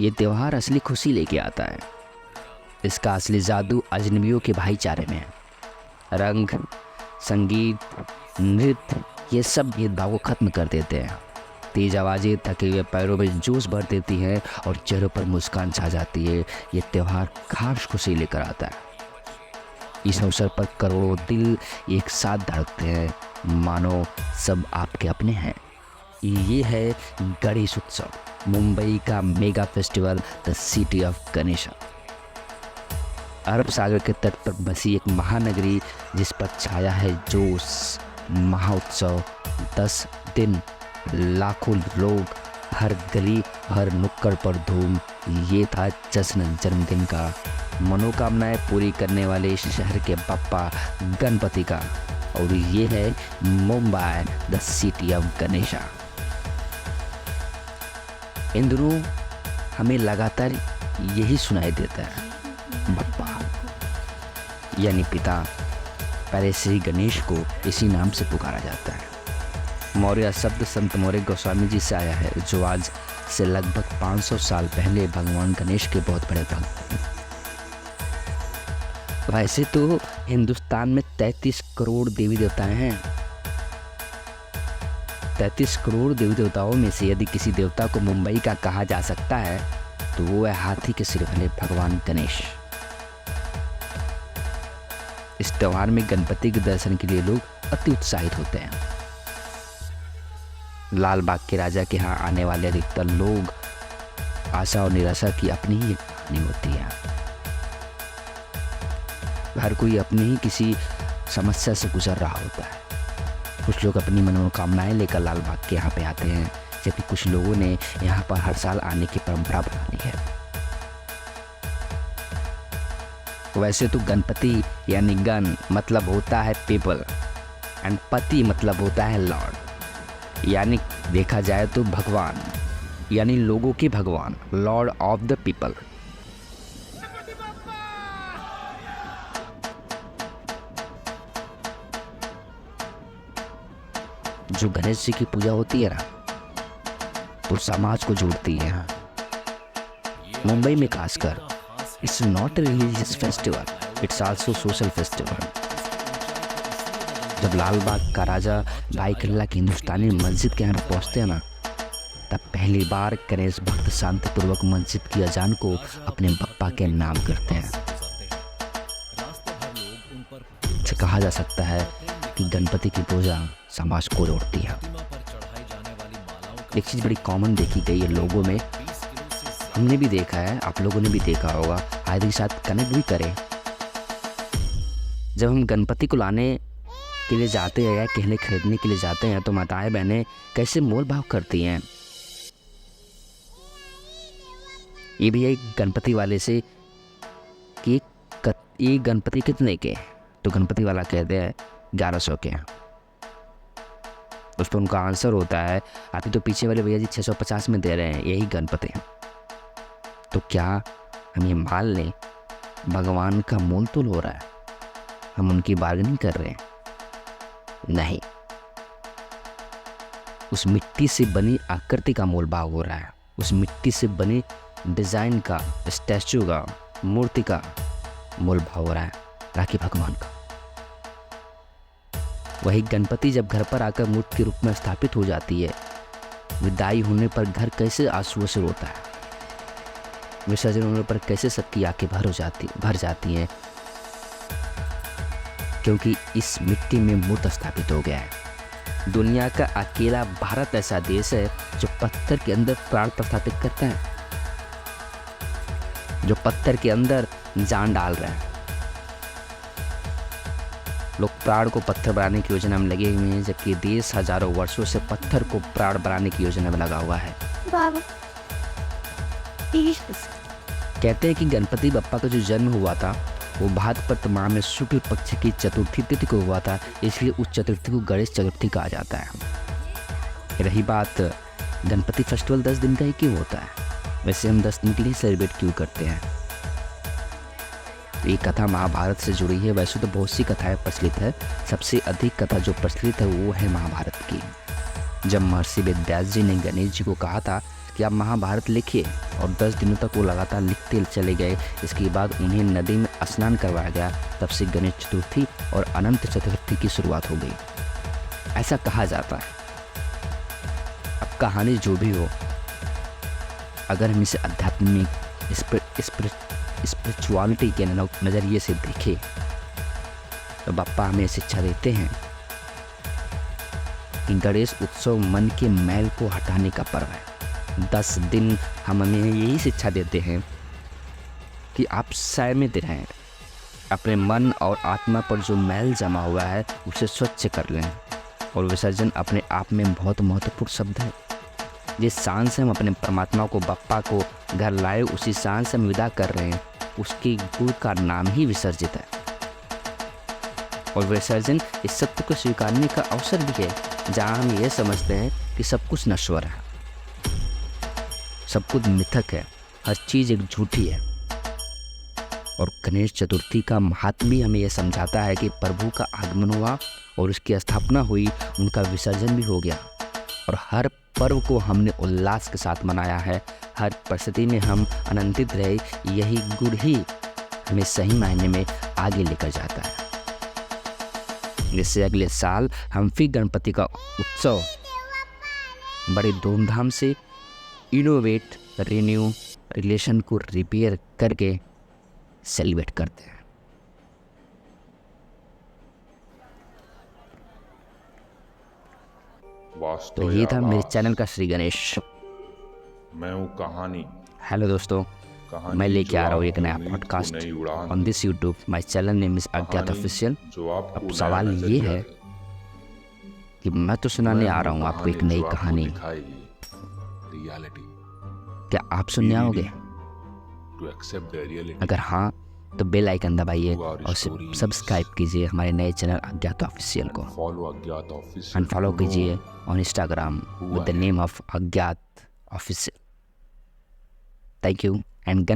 ये त्यौहार असली खुशी लेके आता है। इसका असली जादू अजनबियों के भाईचारे में है। रंग, संगीत, नृत्य, ये सब भेदभाव को खत्म कर देते हैं। तेज आवाज़ें थके हुए पैरों में जोश भर देती हैं और चेहरों पर मुस्कान छा जाती है। ये त्यौहार खास खुशी लेकर आता है। इस अवसर पर करोड़ों दिल एक साथ धड़कते हैं, मानो सब आपके अपने हैं। ये है गणेश उत्सव, मुंबई का mega festival, the city of Ganesha. Arab Sagar के तट पर बसी एक महानगरी जिस पर छाया है जोश। महाउत्सव 10 दिन, लाखों लोग, हर गली हर नुक्कड़ पर धूम। ये था जश्न जन्मदिन का, मनोकामनाएं पूरी करने वाले इस शहर के बप्पा गणपति का। और ये है Mumbai, the city of Ganesha. इन दिनों हमें लगातार यही सुनाई देता है, बप्पा यानी पिता। पहले श्री गणेश को इसी नाम से पुकारा जाता है। मौर्य शब्द संत मौर्य गोस्वामी जी से आया है, जो आज से लगभग 500 साल पहले भगवान गणेश के बहुत बड़े भक्त थे। वैसे तो हिंदुस्तान में 33 करोड़ देवी देवताएं हैं। 33 करोड़ देवी देवताओं में से यदि किसी देवता को मुंबई का कहा जा सकता है तो वो है हाथी के सिर वाले भगवान गणेश। इस त्योहार में गणपति के दर्शन के लिए लोग अति उत्साहित होते हैं। लाल बाग के राजा के यहाँ आने वाले अधिकतर लोग आशा और निराशा की अपनी ही कहानी होती है। हर कोई अपनी ही किसी समस्या से गुजर रहा होता है। कुछ लोग अपनी मनोकामनाएं लेकर लाल बाग के यहाँ पे आते हैं, जबकि कुछ लोगों ने यहाँ पर हर साल आने की परंपरा बना ली है। वैसे तो गणपति यानी गण मतलब होता है पीपल एंड पति मतलब होता है लॉर्ड, यानी देखा जाए तो भगवान यानी लोगों के भगवान, लॉर्ड ऑफ द पीपल। जो गणेश जी की पूजा होती है ना, तो समाज को जोड़ती है। मुंबई में खासकर it's not a religious festival, it's also social festival. जब लाल बाग का राजा भाई कल्ला की हिंदुस्तानी मस्जिद के यहाँ पहुँचते हैं ना, तब पहली बार गणेश भक्त शांतिपूर्वक मस्जिद की अजान को अपने बप्पा के नाम करते हैं। कहा जा सकता है कि गणपति की पूजा समाज को जोड़ती है। एक चीज़ बड़ी कॉमन देखी गई है लोगों में, हमने भी देखा है, आप लोगों ने भी देखा होगा, आदि के साथ कनेक्ट भी करें। जब हम गणपति को लाने के लिए जाते हैं या कहने खरीदने के लिए जाते हैं तो माताएं बहनें कैसे मोल भाव करती हैं। ये भी एक गणपति वाले से कि ये गणपति कितने के, तो गणपति वाला कहते हैं 1100 के। उस पर उनका आंसर होता है अभी तो पीछे वाले भैया जी 650 में दे रहे हैं, यही गणपति हैं। तो क्या हम ये मान लें भगवान का मोल तोल हो रहा है, हम उनकी बार्गेनिंग कर रहे हैं? नहीं, उस मिट्टी से बनी आकृति का मोल भाव हो रहा है, उस मिट्टी से बनी डिजाइन का, स्टैचू का, मूर्ति का मोल भाव हो रहा है, राखी भगवान का। वही गणपति जब घर पर आकर मूर्ति के रूप में स्थापित हो जाती है, विदाई होने पर घर कैसे आंसुओं से रोता है, विसर्जन होने पर कैसे सबकी आंखें भर जाती हैं, क्योंकि इस मिट्टी में मूर्त स्थापित हो गया है। दुनिया का अकेला भारत ऐसा देश है जो पत्थर के अंदर प्राण प्रस्थापित करता है, जो पत्थर के अंदर जान डाल रहा है। लोग प्राण को पत्थर बनाने की योजना में लगे हुए हैं, जबकि देश हजारों वर्षों से पत्थर को प्राण बनाने की योजना में लगा हुआ है। कहते हैं कि गणपति बप्पा का जो जन्म हुआ था वो भाद्रपद माह में शुक्ल पक्ष की चतुर्थी तिथि को हुआ था, इसलिए उस चतुर्थी को गणेश चतुर्थी कहा जाता है। रही बात गणपति फेस्टिवल 10 दिन का ही क्यों होता है, वैसे हम 10 दिन के लिए सेलिब्रेट क्यों करते हैं? ये कथा महाभारत से जुड़ी है। वैसे तो बहुत सी कथाएं प्रचलित है, सबसे अधिक कथा जो प्रचलित है वो है महाभारत की। जब महर्षि वेदव्यास जी ने गणेश जी को कहा था कि आप महाभारत लिखिए, और 10 दिनों तक वो लगातार लिखते चले गए। इसके बाद उन्हें नदी में स्नान करवाया गया। तब से गणेश चतुर्थी और अनंत चतुर्थी की शुरुआत हो गई, ऐसा कहा जाता है। अब कहानी जो भी हो, अगर हम इसे आध्यात्मिक स्पिरिचुअलिटी के नज़रिए से देखें तो बप्पा हमें शिक्षा देते हैं कि गणेश उत्सव मन के मैल को हटाने का पर्व है। 10 दिन हम हमें यही शिक्षा देते हैं कि आप संयमित रहें, अपने मन और आत्मा पर जो मैल जमा हुआ है उसे स्वच्छ कर लें। और विसर्जन अपने आप में बहुत महत्वपूर्ण शब्द है। जिस शान से हम अपने परमात्मा को, बप्पा को घर लाए, उसी शान से हम विदा कर रहे हैं। उसके गुण का नाम ही विसर्जित है। और विसर्जन इस सत्य को स्वीकारने का अवसर भी है, जहाँ हम ये समझते हैं कि सब कुछ नश्वर है, सब कुछ मिथक है, हर चीज़ एक झूठी है। और गणेश चतुर्थी का महात्म्य भी हमें यह समझाता है कि प्रभु का आगमन हुआ और उसकी स्थापना हुई, उनका विसर्जन भी हो गया। और हर पर्व को हमने उल्लास के साथ मनाया है। हर परिस्थिति में हम आनंदित रहे, यही गुण ही हमें सही मायने में आगे लेकर जाता है। जिससे अगले साल हम फिर गणपति का उत्सव बड़े धूमधाम से इनोवेट, रिन्यू, रिलेशन को रिपेयर करके सेलिब्रेट करते हैं। तो ये था मेरे चैनल का श्री गणेश। मैं हूँ कहानी। हेलो दोस्तों, मैं लेके आ रहा हूँ एक नया podcast on this YouTube. My channel name is अज्ञात ऑफिशियल। अब सवाल ये है कि मैं तो सुनाने आ रहा हूँ आपको एक नई कहानी, क्या आप सुनने आओगे? अगर हाँ तो बेल आइकन दबाइए और सब्सक्राइब कीजिए हमारे नए चैनल अज्ञात ऑफिशियल को। अनफॉलो कीजिए on Instagram with the name of अज्ञात ऑफिशियल। Thank you and